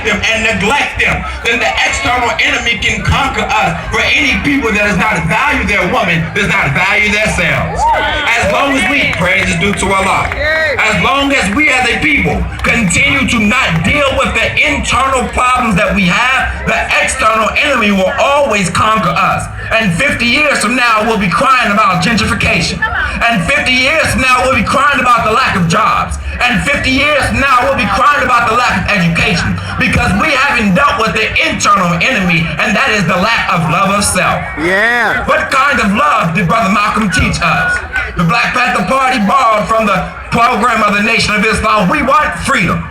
reject them and neglect them, then the external enemy can conquer us. For any people that does not value their woman, does not value themselves. As long as we, praise is due to Allah, as long as we as a people continue to not deal with the internal problems that we have, the external enemy will always conquer us. And 50 years from now, we'll be crying about gentrification. And 50 years from now, we'll be crying about the lack of jobs. And 50 years from now, we'll be crying about the lack of education, because we haven't dealt with the internal enemy, and that is the lack of love of self. Yeah. What kind of love did Brother Malcome teach us? The Black Panther Party borrowed from the program of the Nation of Islam. We want freedom.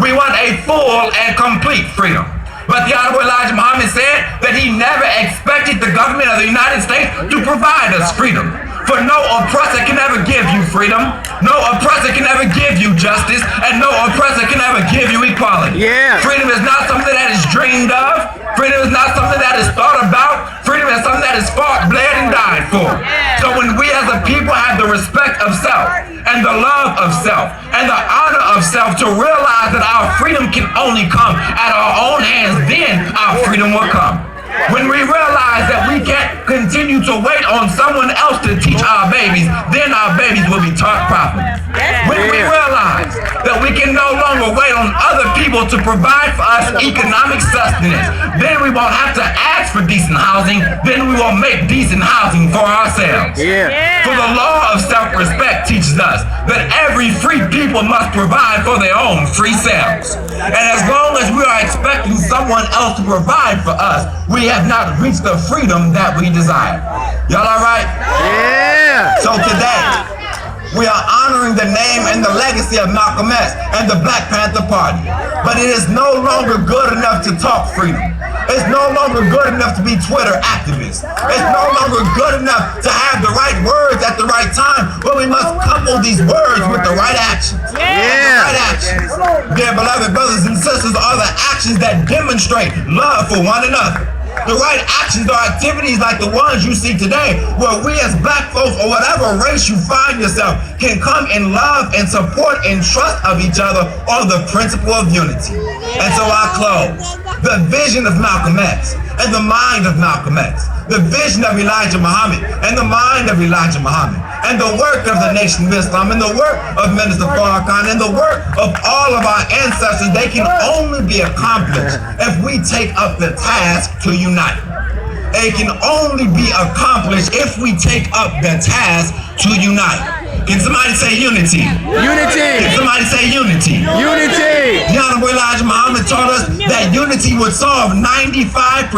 We want a full and complete freedom. But the Honorable Elijah Muhammad said that he never expected the government of the United States to provide us freedom. For no oppressor can ever give you freedom, no oppressor can ever give you justice, and no oppressor can ever give you equality. Yeah. Freedom is not something that is dreamed of. Freedom is not something that is thought about. Freedom is something that is fought, bled, and died for. So when we as a people have the respect of self, and the love of self, and the honor of self, to realize that our freedom can only come at our own hands, then our freedom will come. When we realize that we can't continue to wait on someone else to teach our babies, then our babies will be taught properly. When we realize that we can no longer wait on other people to provide for us economic sustenance, then we won't have to ask for decent housing, then we will make decent housing for ourselves. For the law of self-respect teaches us that every free people must provide for their own free selves. And as long as we are expecting someone else to provide for us, we have not reached the freedom that we desire. Y'all all right? Yeah. So today, we are honoring the name and the legacy of Malcolm X and the Black Panther Party. But it is no longer good enough to talk freedom. It's no longer good enough to be Twitter activists. It's no longer good enough to have the right words at the right time, but we must couple these words with the right actions. The right actions. Dear beloved brothers and sisters, are the actions that demonstrate love for one another. The right actions are activities like the ones you see today, where we as black folks, or whatever race you find yourself, can come in love and support and trust of each other on the principle of unity. And so I close. The vision of Malcolm X and the mind of Malcolm X, the vision of Elijah Muhammad and the mind of Elijah Muhammad, and the work of the Nation of Islam, and the work of Minister Farrakhan, and the work of all of our ancestors, they can only be accomplished if we take up the task to unite. It can only be accomplished if we take up the task to unite. Can somebody say unity? Unity. Can somebody say unity? Unity. The Honorable Elijah Muhammad taught us that unity would solve 95%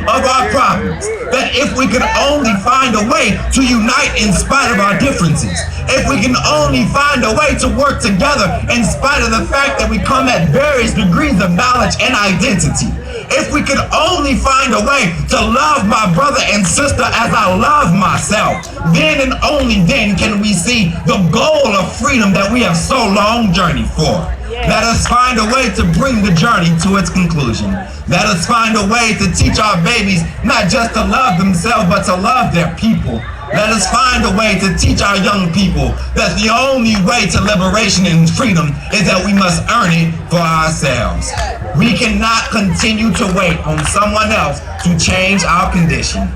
of our problems. That if we could only find a way to unite in spite of our differences, if we can only find a way to work together in spite of the fact that we come at various degrees of knowledge and identity, if we could only find a way to love my brother and sister as I love myself, then and only then can we see the goal of freedom that we have so long journeyed for. Let us find a way to bring the journey to its conclusion. Let us find a way to teach our babies not just to love themselves, but to love their people. Let us find a way to teach our young people that the only way to liberation and freedom is that we must earn it for ourselves. We cannot continue to wait on someone else to change our condition.